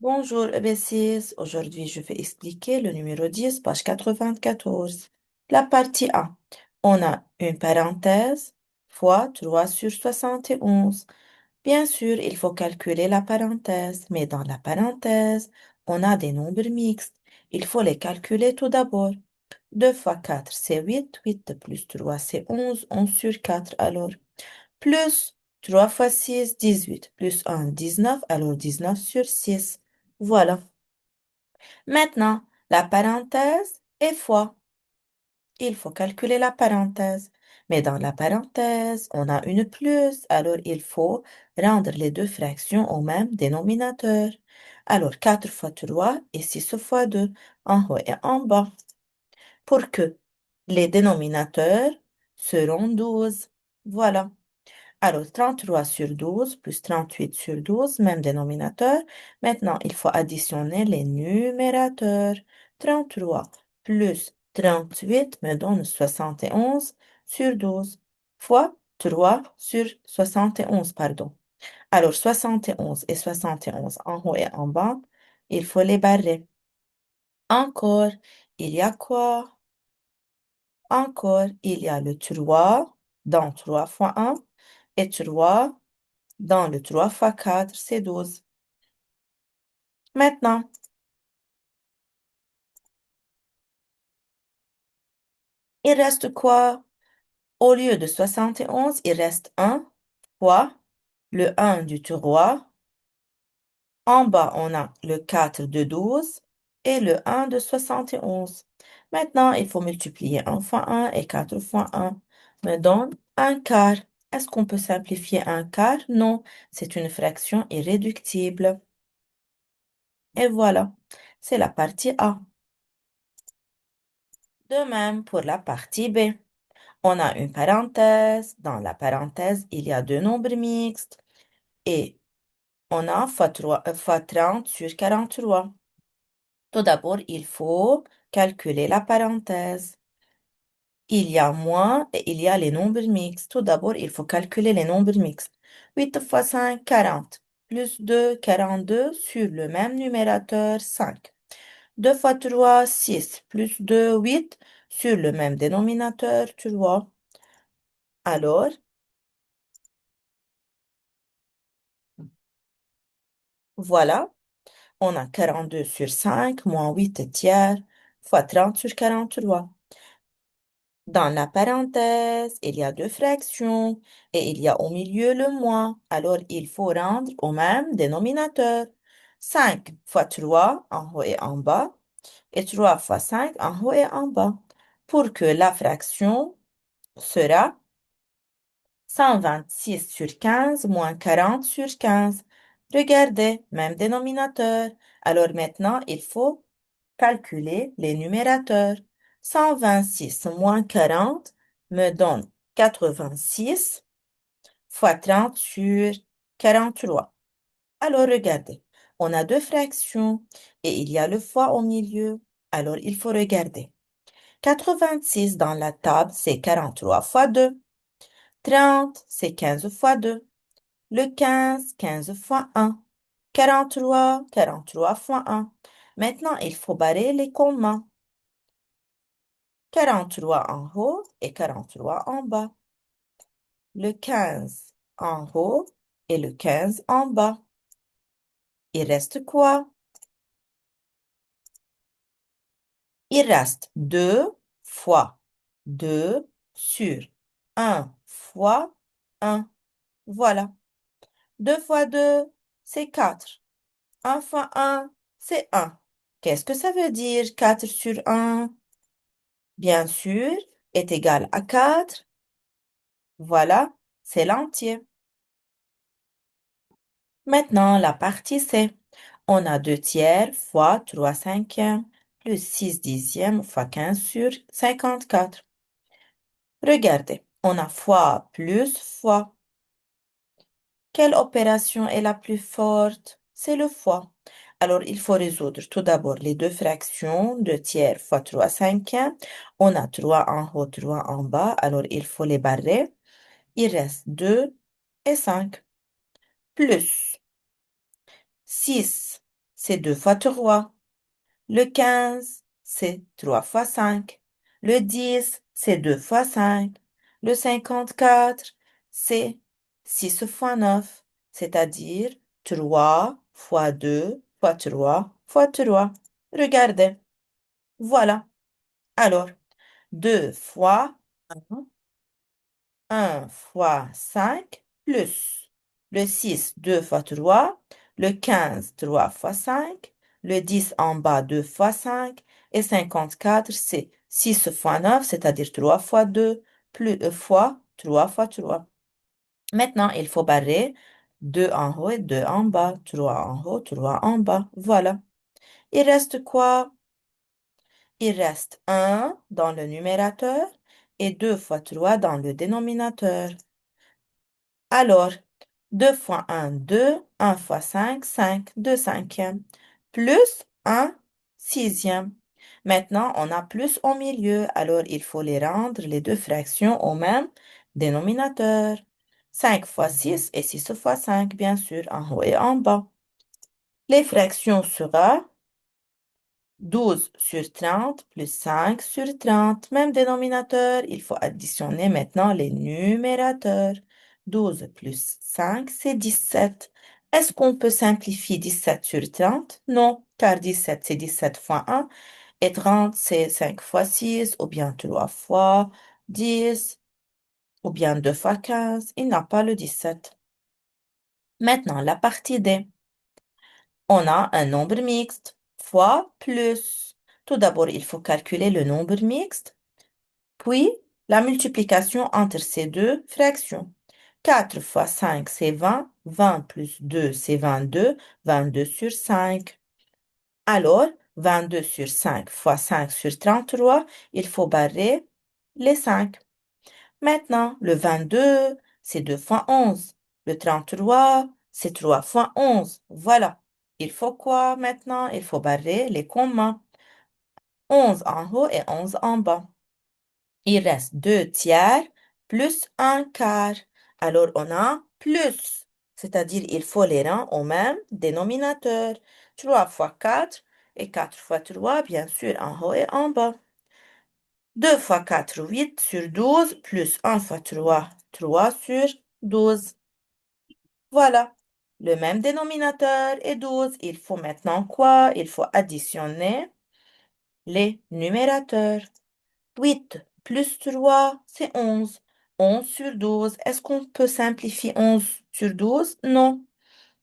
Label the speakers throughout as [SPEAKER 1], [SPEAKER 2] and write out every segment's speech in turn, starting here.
[SPEAKER 1] Bonjour EB6, aujourd'hui je vais expliquer le numéro 10, page 94. La partie A, on a une parenthèse fois 3 sur 71. Bien sûr, il faut calculer la parenthèse, mais dans la parenthèse, on a des nombres mixtes. Il faut les calculer tout d'abord. 2 fois 4, c'est 8. 8 plus 3, c'est 11. 11 sur 4, alors. Plus 3 fois 6, 18. Plus 1, 19. Alors 19 sur 6. Voilà. Maintenant, la parenthèse est fois. Il faut calculer la parenthèse. Mais dans la parenthèse, on a une plus, alors il faut rendre les deux fractions au même dénominateur. Alors 4 fois 3 et 6 fois 2, en haut et en bas, pour que les dénominateurs seront 12. Voilà. Alors, 33 sur 12 plus 38 sur 12, même dénominateur. Maintenant, il faut additionner les numérateurs. 33 plus 38 me donne 71 sur 12 fois 3 sur 71, pardon. Alors, 71 et 71 en haut et en bas, il faut les barrer. Encore, il y a quoi? Encore, il y a le 3 dans 3 fois 1 et 3 dans le 3 fois 4, c'est 12. Maintenant, il reste quoi? Au lieu de 71, il reste un fois le un du 3. En bas, on a le 4 de 12 et le un de 71. Maintenant, il faut multiplier un fois un et 4 fois un me donne un quart. Est-ce qu'on peut simplifier un quart? Non, c'est une fraction irréductible. Et voilà, c'est la partie A. De même pour la partie B. On a une parenthèse. Dans la parenthèse, il y a deux nombres mixtes. Et on a fois 30 sur 43. Tout d'abord, il faut calculer la parenthèse. Il y a moins et il y a les nombres mixtes. Tout d'abord, il faut calculer les nombres mixtes. 8 fois 5, 40. Plus 2, 42 sur le même numérateur, 5. 2 fois 3, 6. Plus 2, 8 sur le même dénominateur, 3. Alors, voilà. On a 42 sur 5 moins 8 tiers fois 30 sur 43. Dans la parenthèse, il y a deux fractions et il y a au milieu le moins. Alors, il faut rendre au même dénominateur. 5 fois 3 en haut et en bas et 3 fois 5 en haut et en bas pour que la fraction sera 126 sur 15 moins 40 sur 15. Regardez, même dénominateur. Alors maintenant, il faut calculer les numérateurs. 126 moins 40 me donne 86 fois 30 sur 43. Alors regardez, on a deux fractions et il y a le fois au milieu. Alors il faut regarder. 86 dans la table, c'est 43 fois 2. 30, c'est 15 fois 2. Le 15, 15 fois 1. 43, 43 fois 1. Maintenant, il faut barrer les commas. 43 en haut et 43 en bas. Le 15 en haut et le 15 en bas. Il reste quoi? Il reste 2 fois 2 sur 1 fois 1. Voilà. 2 fois 2, c'est 4. 1 fois 1, c'est 1. Qu'est-ce que ça veut dire 4 sur 1? Bien sûr, est égal à 4. Voilà, c'est l'entier. Maintenant, la partie C. On a 2 tiers fois 3 cinquièmes plus 6 dixièmes fois 15 sur 54. Regardez, on a fois plus fois. Quelle opération est la plus forte? C'est le fois. Alors, il faut résoudre tout d'abord les deux fractions, 2 tiers fois 3 cinquièmes. On a 3 en haut, 3 en bas, alors il faut les barrer. Il reste 2 et 5. Plus 6. c'est 2 fois 3. Le 15, c'est 3 fois 5. Le 10, c'est 2 fois 5. Le 54, c'est 6 fois 9, c'est-à-dire 3 fois 2 fois 3 fois 3. Regardez, voilà. Alors, 2 fois 1 fois 5 plus le 6 2 fois 3, le 15 3 fois 5, le 10 en bas 2 fois 5 et 54 c'est 6 fois 9, c'est-à-dire 3 fois 2 plus fois 3 fois 3. Maintenant, il faut barrer 2 en haut et 2 en bas, 3 en haut, 3 en bas. Voilà. Il reste quoi? Il reste 1 dans le numérateur et 2 fois 3 dans le dénominateur. Alors, 2 fois 1, 2, 1 fois 5, 5, 2 cinquièmes, plus un sixième. Maintenant, on a plus au milieu, alors il faut les rendre, les deux fractions, au même dénominateur. 5 fois 6 et 6 fois 5, bien sûr, en haut et en bas. Les fractions sera 12 sur 30 plus 5 sur 30. Même dénominateur, il faut additionner maintenant les numérateurs. 12 plus 5, c'est 17. Est-ce qu'on peut simplifier 17 sur 30? Non, car 17, c'est 17 fois 1 et 30, c'est 5 fois 6 ou bien 3 fois 10 ou bien 2 fois 15. Il n'a pas le 17. Maintenant, la partie D. On a un nombre mixte fois plus. Tout d'abord, il faut calculer le nombre mixte, puis la multiplication entre ces deux fractions. 4 fois 5, c'est 20. 20 plus 2, c'est 22. 22 sur 5. Alors, 22 sur 5 fois 5 sur 33, il faut barrer les 5. Maintenant, le 22, c'est 2 fois 11. Le 33, c'est 3 fois 11. Voilà. Il faut quoi maintenant? Il faut barrer les commas. 11 en haut et 11 en bas. Il reste 2 tiers plus un quart. Alors, on a plus. C'est-à-dire, il faut les rendre au même dénominateur. 3 fois 4 et 4 fois 3, bien sûr, en haut et en bas. 2 fois 4, 8 sur 12, plus 1 fois 3, 3 sur 12. Voilà. Le même dénominateur est 12. Il faut maintenant quoi? Il faut additionner les numérateurs. 8 plus 3, c'est 11. 11 sur 12. Est-ce qu'on peut simplifier 11 sur 12? Non.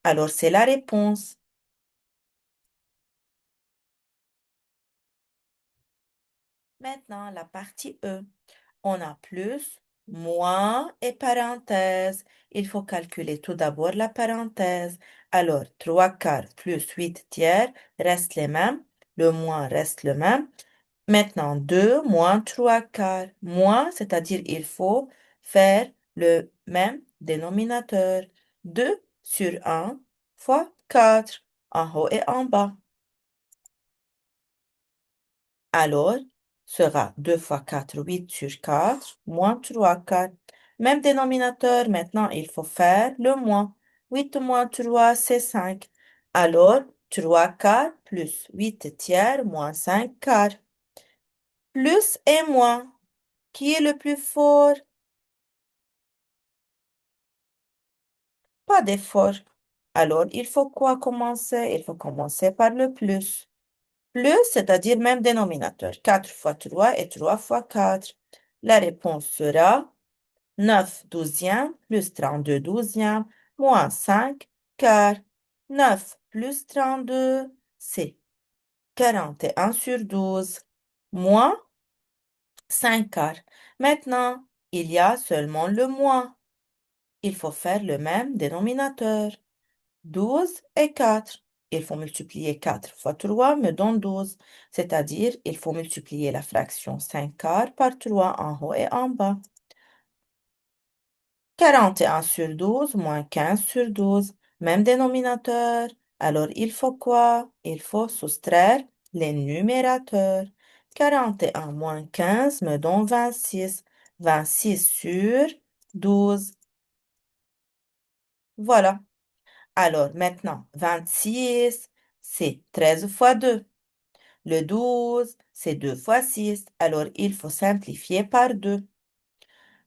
[SPEAKER 1] Alors, c'est la réponse. Maintenant, la partie E. On a plus, moins et parenthèse. Il faut calculer tout d'abord la parenthèse. Alors, 3 quarts plus 8 tiers restent les mêmes. Le moins reste le même. Maintenant, 2 moins 3 quarts. Moins, c'est-à-dire il faut faire le même dénominateur. 2 sur 1 fois 4 en haut et en bas. Alors, sera 2 fois 4 8 sur 4 moins 3 4. Même dénominateur, maintenant, il faut faire le moins. 8 moins 3 c'est 5. Alors, 3 quarts plus 8 tiers moins 5 quarts. Plus et moins. Qui est le plus fort? Pas d'effort. Alors, il faut quoi commencer? Il faut commencer par le plus. Plus, c'est-à-dire même dénominateur. 4 fois 3 et 3 fois 4. La réponse sera 9 douzièmes plus 32 douzièmes moins 5 quarts. 9 plus 32, c'est 41 sur 12 moins 5 quarts. Maintenant, il y a seulement le moins. Il faut faire le même dénominateur. 12 et 4. Il faut multiplier 4 fois 3 me donne 12. C'est-à-dire, il faut multiplier la fraction 5 quarts par 3 en haut et en bas. 41 sur 12 moins 15 sur 12. Même dénominateur. Alors, il faut quoi? Il faut soustraire les numérateurs. 41 moins 15 me donne 26. 26 sur 12. Voilà. Alors, maintenant, 26, c'est 13 fois 2. Le 12, c'est 2 fois 6. Alors, il faut simplifier par 2.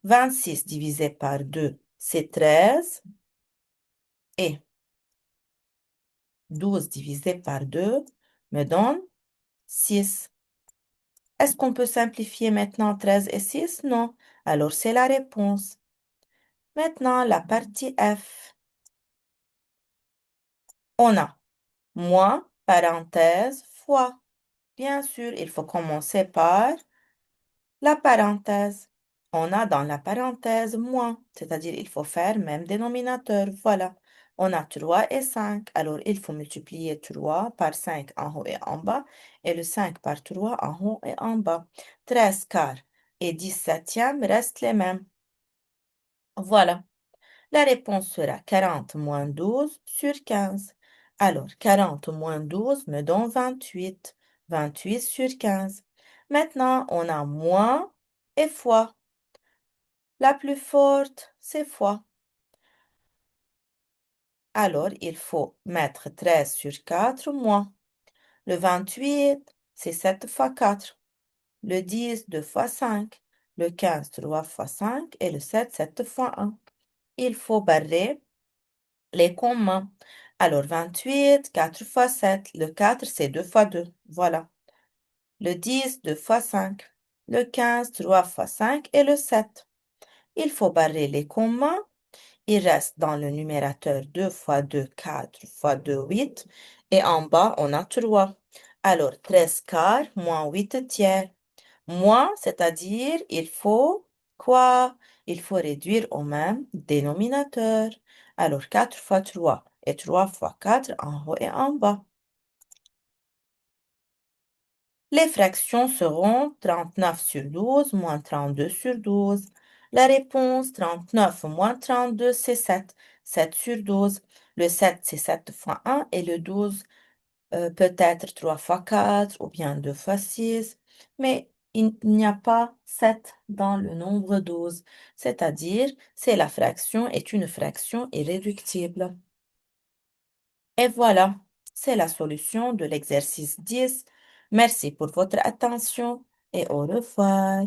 [SPEAKER 1] 26 divisé par 2, c'est 13. Et 12 divisé par 2 me donne 6. Est-ce qu'on peut simplifier maintenant 13 et 6? Non. Alors, c'est la réponse. Maintenant, la partie F. On a moins, parenthèse, fois. Bien sûr, il faut commencer par la parenthèse. On a dans la parenthèse moins, c'est-à-dire il faut faire même dénominateur. Voilà. On a 3 et 5. Alors, il faut multiplier 3 par 5 en haut et en bas et le 5 par 3 en haut et en bas. 13 quarts et 17e restent les mêmes. Voilà. La réponse sera 40 moins 12 sur 15. Alors, 40 moins 12 me donne 28. 28 sur 15. Maintenant, on a moins et fois. La plus forte, c'est fois. Alors, il faut mettre 13 sur 4 moins. Le 28, c'est 7 fois 4. Le 10, 2 fois 5. Le 15, 3 fois 5. Et le 7, 7 fois 1. Il faut barrer les communs. Alors, 28, 4 fois 7. Le 4, c'est 2 fois 2. Voilà. Le 10, 2 fois 5. Le 15, 3 fois 5. Et le 7. Il faut barrer les communs. Il reste dans le numérateur 2 fois 2, 4 fois 2, 8. Et en bas, on a 3. Alors, 13 quarts moins 8 tiers. Moins, c'est-à-dire, il faut quoi? Il faut réduire au même dénominateur. Alors, 4 fois 3 et 3 fois 4 en haut et en bas. Les fractions seront 39 sur 12 moins 32 sur 12. La réponse 39 moins 32, c'est 7. 7 sur 12. Le 7, c'est 7 fois 1 et le 12 peut être 3 fois 4 ou bien 2 fois 6. Mais il n'y a pas 7 dans le nombre 12. C'est-à-dire, c'est la fraction est une fraction irréductible. Et voilà, c'est la solution de l'exercice 10. Merci pour votre attention et au revoir.